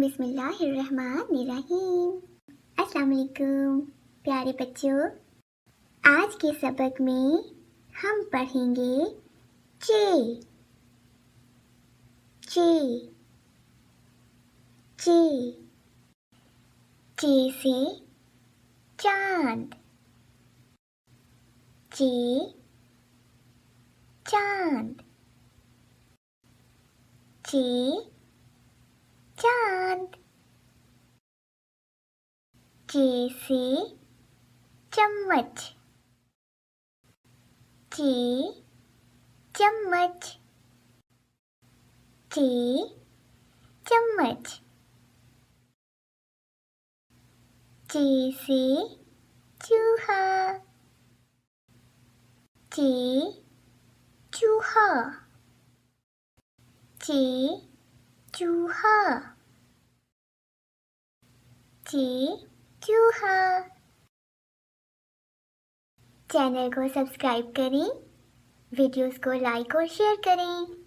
बिस्मिल्लाहिर्रहमानिर्रहीम। अस्सलाम वालेकुम प्यारे बच्चों। आज के सबक में हम पढ़ेंगे चे चे चे चे से चांद, चे चांद, चे चांद। चे से चम्मच, चे चम्मच, चे चम्मच। चे से चूहा, चे चूहा, चे चूहा, चे चूहा। चैनल को सब्सक्राइब करें, वीडियोस को लाइक और शेयर करें।